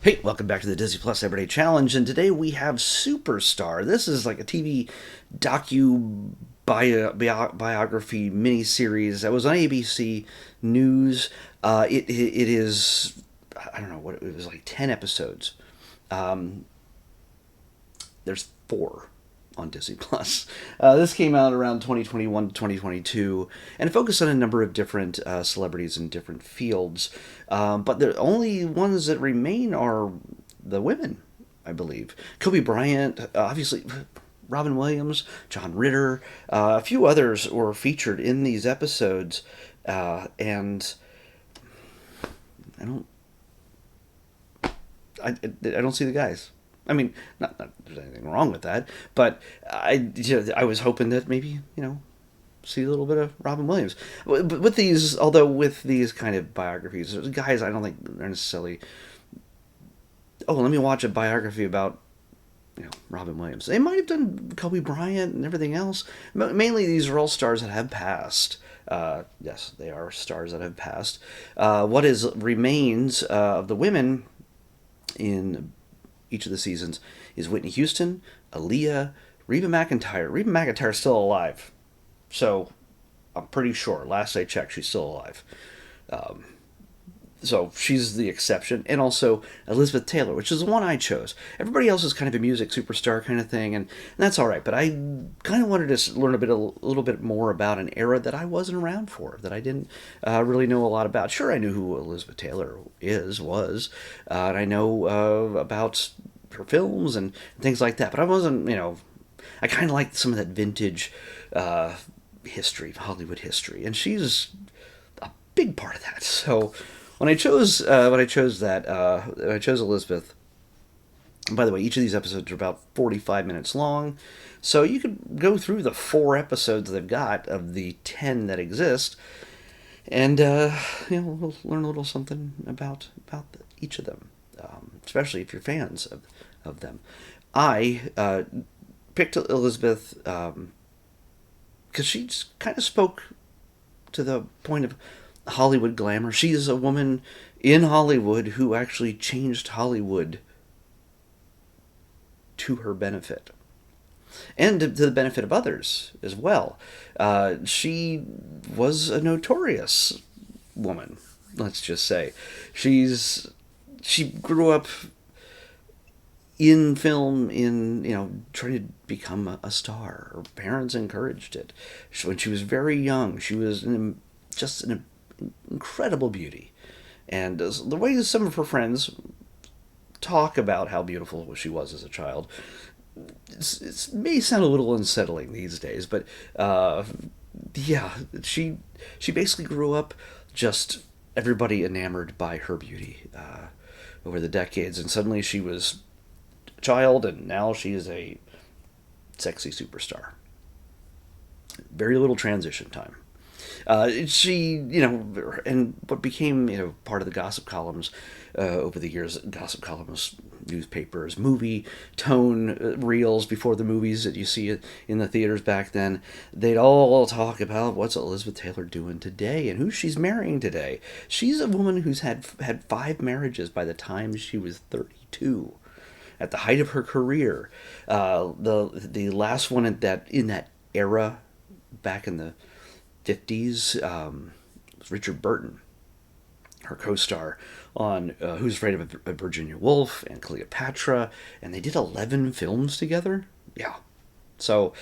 Hey, welcome back to the Disney Plus Everyday Challenge, and today we have Superstar. This is like a TV biography miniseries that was on ABC News. It is, I don't know what it was, like 10 episodes. Um, there's four on Disney Plus. This came out around 2021 to 2022 and focused on a number of different celebrities in different fields. But the only ones that remain are the women, I believe. Kobe Bryant, obviously. Robin Williams, John Ritter, a few others were featured in these episodes, and I don't, I don't see the guys. I mean, not there's anything wrong with that, but I was hoping that maybe see a little bit of Robin Williams. But with these, although with these kind of biographies, guys, I don't think they're necessarily. Oh, let me watch a biography about Robin Williams. They might have done Kobe Bryant and everything else. Mainly, these are all stars that have passed. Yes, they are stars that have passed. What is remains of the women in each of the seasons is Whitney Houston, Aaliyah, Reba McEntire. Reba McEntire's still alive, so I'm pretty sure. Last I checked, she's still alive. Um, so she's the exception, and also Elizabeth Taylor, which is the one I chose. Everybody else is kind of a music superstar kind of thing, and that's all right. But I kind of wanted to learn a little bit more about an era that I wasn't around for, that I didn't really know a lot about. Sure, I knew who Elizabeth Taylor was, and I know about her films and things like that. But I wasn't, I kind of liked some of that vintage history, Hollywood history, and she's a big part of that. So when I chose Elizabeth. By the way, each of these episodes are about 45 minutes long, so you could go through the four episodes they've got of the 10 that exist, and we'll learn a little something about each of them, especially if you're fans of them. I picked Elizabeth because she kind of spoke to the point of Hollywood glamour. She is a woman in Hollywood who actually changed Hollywood to her benefit and to the benefit of others as well. She was a notorious woman, let's just say. She grew up in film, in trying to become a star. Her parents encouraged it. When she was very young, she was just an incredible beauty, and the way some of her friends talk about how beautiful she was as a child, it may sound a little unsettling these days, but yeah, she basically grew up just everybody enamored by her beauty over the decades, and suddenly she was a child, and now she is a sexy superstar. Very little transition time. She, and what became, part of the gossip columns over the years, gossip columns, newspapers, movie tone reels before the movies that you see in the theaters back then, they'd all talk about what's Elizabeth Taylor doing today and who she's marrying today. She's a woman who's had five marriages by the time she was 32. At the height of her career, the last one in that era, back in the 50s, was Richard Burton, her co-star on Who's Afraid of Virginia Woolf and Cleopatra, and they did 11 films together. Yeah. So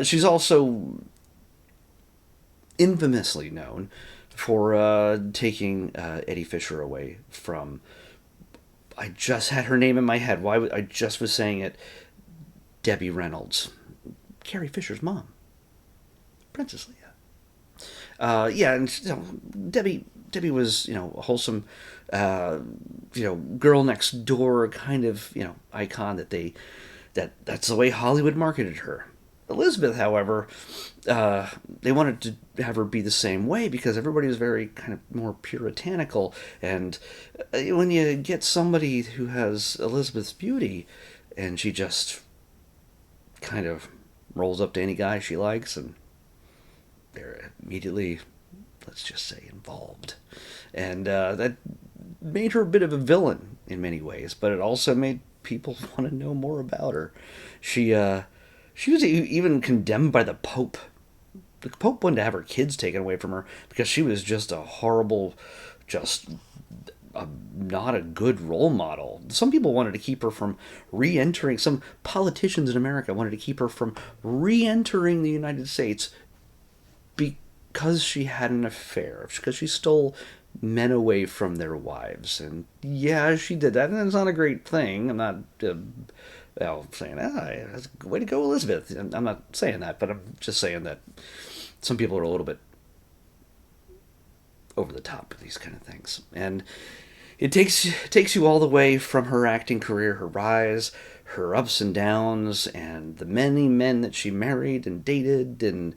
she's also infamously known for taking Eddie Fisher away from. I just had her name in my head. I just was saying it. Debbie Reynolds, Carrie Fisher's mom, Princess Leia. Yeah, and Debbie was a wholesome, girl next door kind of icon that's the way Hollywood marketed her. Elizabeth, however, they wanted to have her be the same way because everybody was very kind of more puritanical, and when you get somebody who has Elizabeth's beauty, and she just kind of rolls up to any guy she likes and they're immediately, let's just say, involved. And that made her a bit of a villain in many ways, but it also made people want to know more about her. She was even condemned by the Pope. The Pope wanted to have her kids taken away from her because she was just a horrible, just not a good role model. Some people wanted to keep her from re-entering. Some politicians in America wanted to keep her from re-entering the United States because she had an affair, because she stole men away from their wives. And yeah, she did that, and it's not a great thing. I'm not saying, way to go, Elizabeth. I'm not saying that, but I'm just saying that some people are a little bit over the top with these kind of things. And it takes you all the way from her acting career, her rise, her ups and downs, and the many men that she married and dated and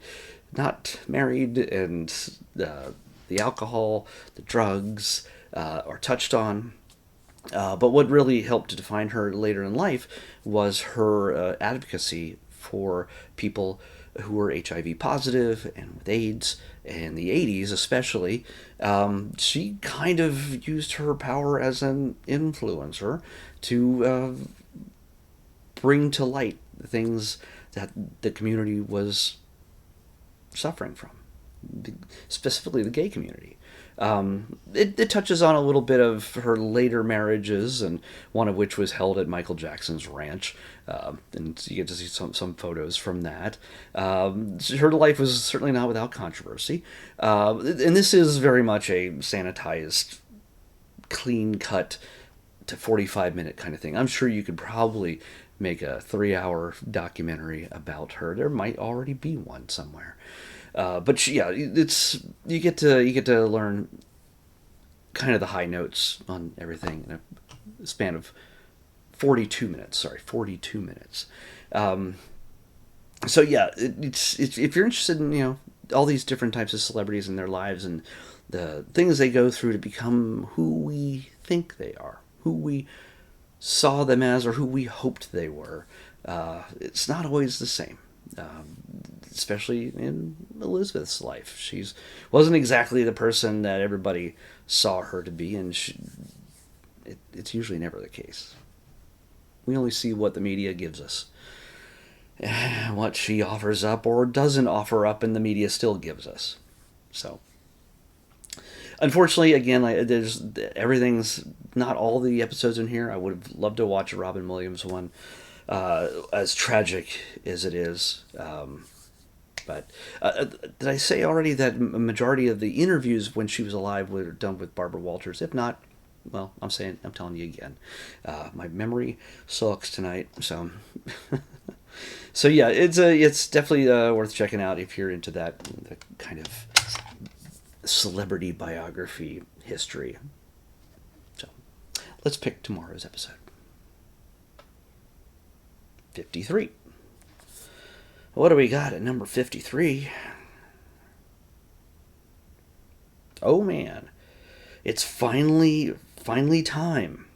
not married, and the alcohol, the drugs are touched on. But what really helped to define her later in life was her advocacy for people who were HIV positive and with AIDS. In the 80s, especially, she kind of used her power as an influencer to bring to light the things that the community was suffering from, specifically the gay community. It touches on a little bit of her later marriages, and one of which was held at Michael Jackson's ranch, and you get to see some photos from that. Her life was certainly not without controversy, and this is very much a sanitized, clean-cut to 45-minute kind of thing. I'm sure you could probably make a 3-hour documentary about her. There might already be one somewhere. But yeah, it's you get to learn kind of the high notes on everything in a span of 42 minutes. Sorry, 42 minutes. So yeah, it's if you're interested in all these different types of celebrities and their lives and the things they go through to become who we think they are, who we saw them as, or who we hoped they were, it's not always the same. Especially in Elizabeth's life, she wasn't exactly the person that everybody saw her to be, and it's usually never the case. We only see what the media gives us, what she offers up or doesn't offer up, and the media still gives us. So, unfortunately, again, there's everything's not all the episodes in here. I would have loved to watch a Robin Williams one. As tragic as it is. But did I say already that a majority of the interviews when she was alive were done with Barbara Walters? If not, well, I'm telling you again. My memory sucks tonight, so so yeah, it's definitely worth checking out if you're into the kind of celebrity biography history. So let's pick tomorrow's episode. 53. What do we got at number 53? Oh man, it's finally time.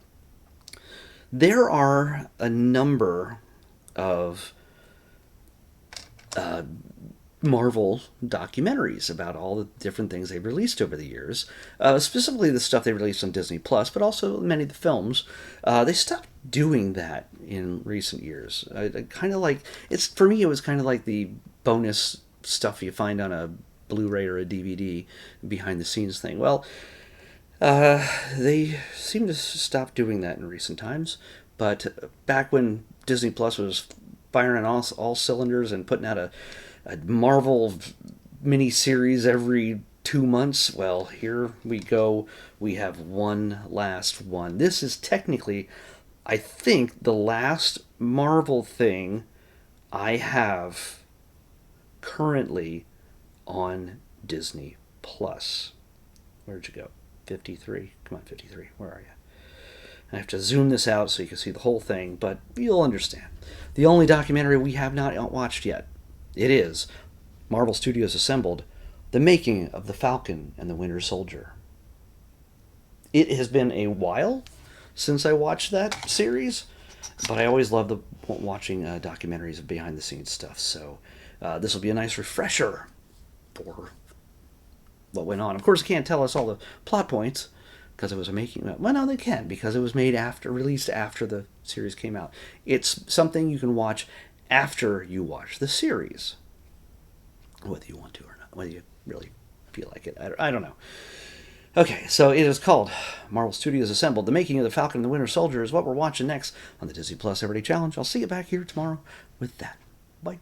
There are a number of Marvel documentaries about all the different things they've released over the years, specifically the stuff they released on Disney Plus, but also many of the films. They stopped doing that in recent years. I kind of like it's for me. It was kind of like the bonus stuff you find on a Blu-ray or a DVD behind the scenes thing. Well, they seem to stop doing that in recent times. But back when Disney Plus was firing all cylinders and putting out a Marvel mini-series every 2 months, well, here we go. We have one last one. This is technically, I think, the last Marvel thing I have currently on Disney Plus. Where'd you go? 53. Come on, 53. Where are you? I have to zoom this out so you can see the whole thing, but you'll understand. The only documentary we have not watched yet, it is Marvel Studios Assembled, The Making of the Falcon and the Winter Soldier. It has been a while since I watched that series, but I always love watching documentaries of behind-the-scenes stuff, so this will be a nice refresher for what went on. Of course, it can't tell us all the plot points, because it was a making. Well, no, they can, because it was made after, released after the series came out. It's something you can watch after you watch the series, whether you want to or not, whether you really feel like it. I don't know. Okay, so it is called Marvel Studios Assembled. The Making of the Falcon and the Winter Soldier is what we're watching next on the Disney Plus Everyday Challenge. I'll see you back here tomorrow with that. Bye.